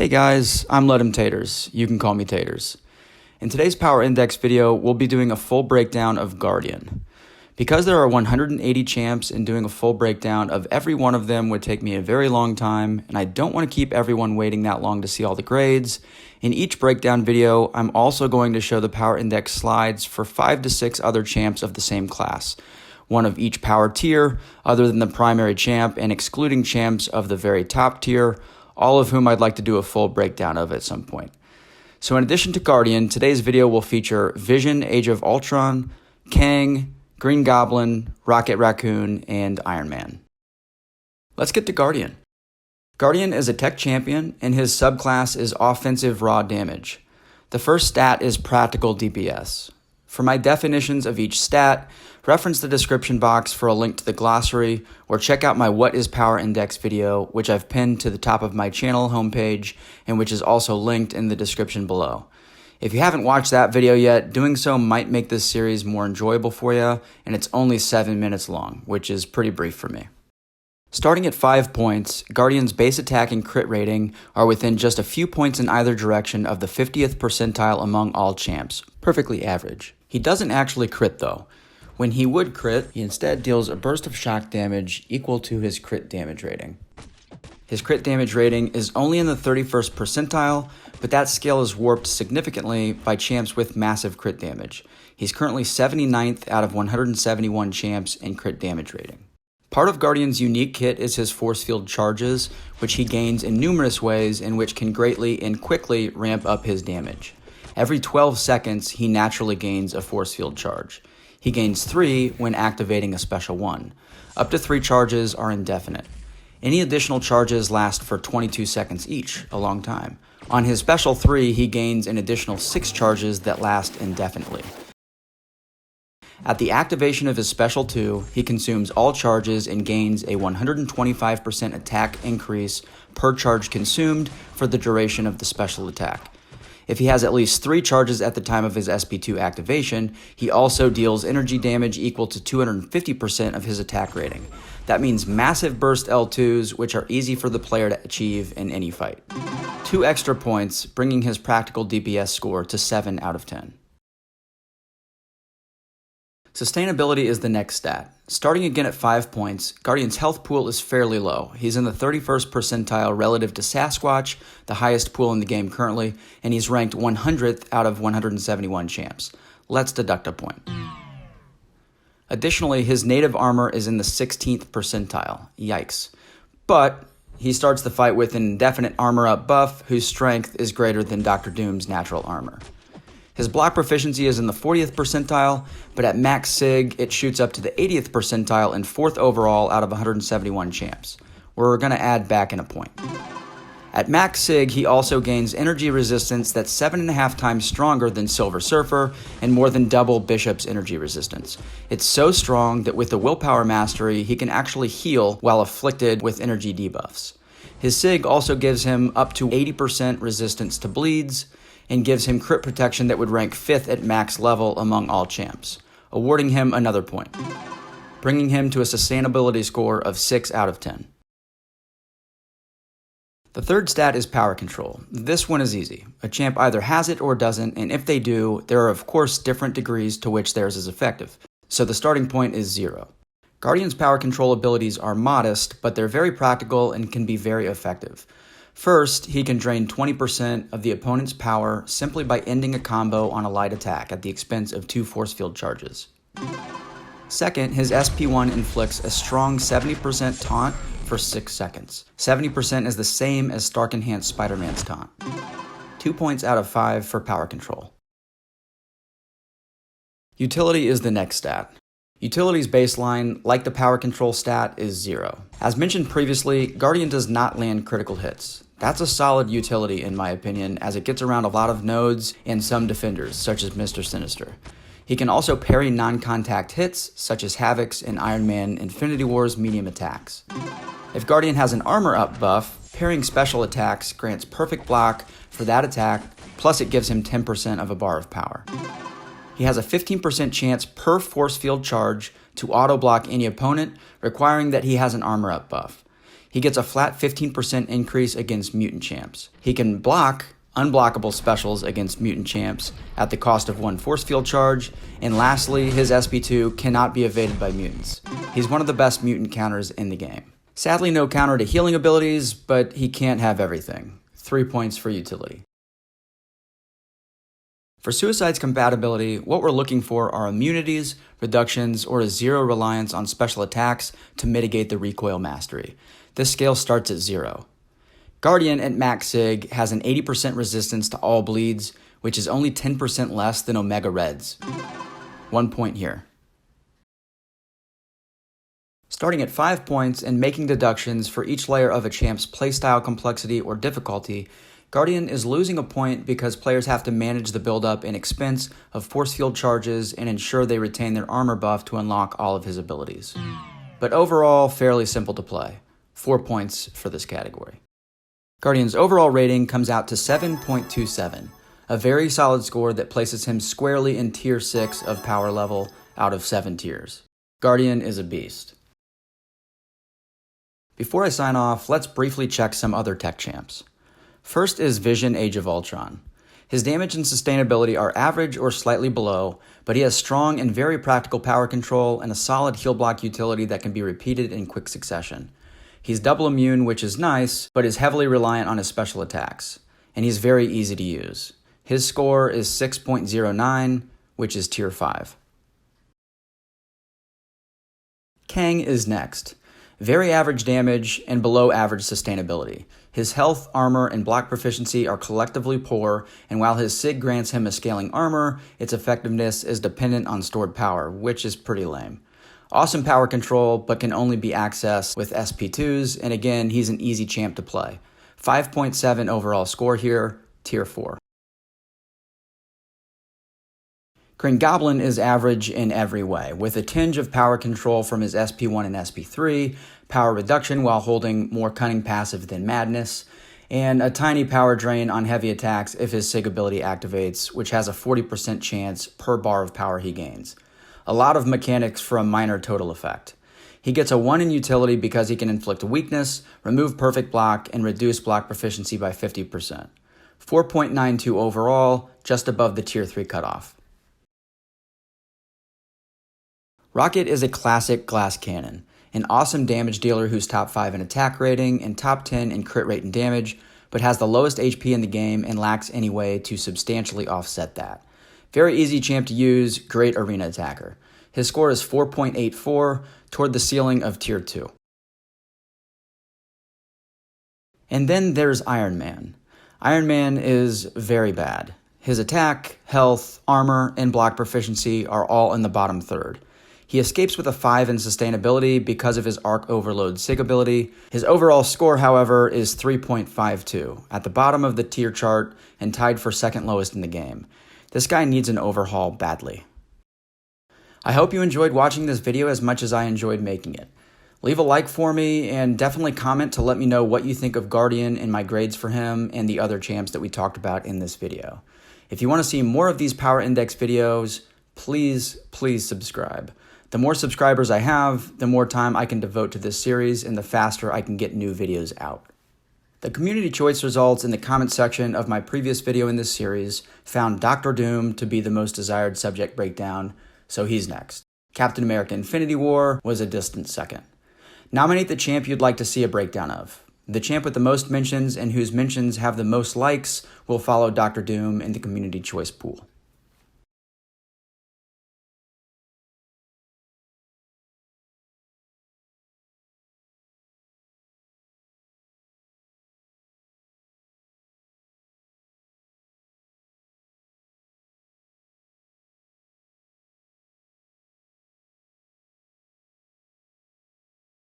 Hey guys, I'm Let 'em Taters. You can call me Taters. In today's Power Index video, we'll be doing a full breakdown of Guardian. Because there are 180 champs and doing a full breakdown of every one of them would take me a very long time, and I don't want to keep everyone waiting that long to see all the grades. In each breakdown video, I'm also going to show the Power Index slides for 5 to 6 other champs of the same class. One of each power tier, other than the primary champ, and excluding champs of the very top tier, all of whom I'd like to do a full breakdown of at some point. So in addition to Guardian, today's video will feature Vision, Age of Ultron, Kang, Green Goblin, Rocket Raccoon, and Iron Man. Let's get to Guardian. Guardian is a tech champion, and his subclass is offensive raw damage. The first stat is practical DPS. For my definitions of each stat, reference the description box for a link to the glossary, or check out my What is Power Index video, which I've pinned to the top of my channel homepage, and which is also linked in the description below. If you haven't watched that video yet, doing so might make this series more enjoyable for you, and it's only 7 minutes long, which is pretty brief for me. Starting at 5 points, Guardian's base attack and crit rating are within just a few points in either direction of the 50th percentile among all champs, perfectly average. He doesn't actually crit though. When he would crit, he instead deals a burst of shock damage equal to his crit damage rating. His crit damage rating is only in the 31st percentile, but that scale is warped significantly by champs with massive crit damage. He's currently 79th out of 171 champs in crit damage rating. Part of Guardian's unique kit is his force field charges, which he gains in numerous ways and which can greatly and quickly ramp up his damage. Every 12 seconds, he naturally gains a force field charge. He gains 3 when activating a special one. Up to 3 charges are indefinite. Any additional charges last for 22 seconds each, a long time. On his special 3, he gains an additional 6 charges that last indefinitely. At the activation of his special 2, he consumes all charges and gains a 125% attack increase per charge consumed for the duration of the special attack. If he has at least 3 charges at the time of his SP2 activation, he also deals energy damage equal to 250% of his attack rating. That means massive burst L2s, which are easy for the player to achieve in any fight. 2 extra points, bringing his practical DPS score to 7 out of 10. Sustainability is the next stat. Starting again at 5 points, Guardian's health pool is fairly low. He's in the 31st percentile relative to Sasquatch, the highest pool in the game currently, and he's ranked 100th out of 171 champs. Let's deduct a point. Additionally, his native armor is in the 16th percentile. Yikes. But he starts the fight with an indefinite armor up buff, whose strength is greater than Dr. Doom's natural armor. His block proficiency is in the 40th percentile, but at max sig, it shoots up to the 80th percentile and 4th overall out of 171 champs. We're going to add back in a point. At max sig, he also gains energy resistance that's 7.5 times stronger than Silver Surfer and more than double Bishop's energy resistance. It's so strong that with the willpower mastery, he can actually heal while afflicted with energy debuffs. His sig also gives him up to 80% resistance to bleeds, and gives him crit protection that would rank 5th at max level among all champs, awarding him another point, bringing him to a sustainability score of 6 out of 10. The third stat is power control. This one is easy. A champ either has it or doesn't, and if they do, there are of course different degrees to which theirs is effective, so the starting point is 0. Guardian's power control abilities are modest, but they're very practical and can be very effective. First, he can drain 20% of the opponent's power simply by ending a combo on a light attack at the expense of 2 force field charges. Second, his SP1 inflicts a strong 70% taunt for 6 seconds. 70% is the same as Stark Enhanced Spider-Man's taunt. 2 points out of 5 for power control. Utility is the next stat. Utility's baseline, like the power control stat, is 0. As mentioned previously, Guardian does not land critical hits. That's a solid utility in my opinion, as it gets around a lot of nodes and some defenders, such as Mr. Sinister. He can also parry non-contact hits, such as Havoc's and Iron Man Infinity War's medium attacks. If Guardian has an armor up buff, parrying special attacks grants perfect block for that attack, plus it gives him 10% of a bar of power. He has a 15% chance per force field charge to auto-block any opponent, requiring that he has an armor up buff. He gets a flat 15% increase against mutant champs. He can block unblockable specials against mutant champs at the cost of 1 force field charge, and lastly, his SP2 cannot be evaded by mutants. He's one of the best mutant counters in the game. Sadly, no counter to healing abilities, but he can't have everything. 3 points for utility. For Suicide's compatibility, what we're looking for are immunities, reductions, or a 0 reliance on special attacks to mitigate the recoil mastery. This scale starts at 0. Guardian at max sig has an 80% resistance to all bleeds, which is only 10% less than Omega Reds. 1 point here. Starting at 5 points and making deductions for each layer of a champ's playstyle complexity or difficulty, Guardian is losing a point because players have to manage the buildup and expense of force field charges and ensure they retain their armor buff to unlock all of his abilities. But overall, fairly simple to play. 4 points for this category. Guardian's overall rating comes out to 7.27, a very solid score that places him squarely in tier 6 of power level out of 7 tiers. Guardian is a beast. Before I sign off, let's briefly check some other tech champs. First is Vision Age of Ultron. His damage and sustainability are average or slightly below, but he has strong and very practical power control and a solid heal block utility that can be repeated in quick succession. He's double immune, which is nice, but is heavily reliant on his special attacks, and he's very easy to use. His score is 6.09, which is tier 5. Kang is next. Very average damage and below average sustainability. His health, armor, and block proficiency are collectively poor, and while his SIG grants him a scaling armor, its effectiveness is dependent on stored power, which is pretty lame. Awesome power control, but can only be accessed with SP2s, and again, he's an easy champ to play. 5.7 overall score here, tier 4. Green Goblin is average in every way, with a tinge of power control from his SP1 and SP3, power reduction while holding more cunning passive than madness, and a tiny power drain on heavy attacks if his SIG ability activates, which has a 40% chance per bar of power he gains. A lot of mechanics for a minor total effect. He gets a 1 in utility because he can inflict weakness, remove perfect block, and reduce block proficiency by 50%. 4.92 overall, just above the tier 3 cutoff. Rocket is a classic glass cannon, an awesome damage dealer who's top 5 in attack rating and top 10 in crit rate and damage, but has the lowest HP in the game and lacks any way to substantially offset that. Very easy champ to use, great arena attacker. His score is 4.84, toward the ceiling of tier 2. And then there's Iron Man. Iron Man is very bad. His attack, health, armor, and block proficiency are all in the bottom third. He escapes with a 5 in sustainability because of his Arc Overload SIG ability. His overall score, however, is 3.52, at the bottom of the tier chart and tied for second lowest in the game. This guy needs an overhaul badly. I hope you enjoyed watching this video as much as I enjoyed making it. Leave a like for me and definitely comment to let me know what you think of Guardian and my grades for him and the other champs that we talked about in this video. If you want to see more of these Power Index videos, please subscribe. The more subscribers I have, the more time I can devote to this series and the faster I can get new videos out. The community choice results in the comment section of my previous video in this series found Dr. Doom to be the most desired subject breakdown, so he's next. Captain America Infinity War was a distant second. Nominate the champ you'd like to see a breakdown of. The champ with the most mentions and whose mentions have the most likes will follow Dr. Doom in the community choice pool.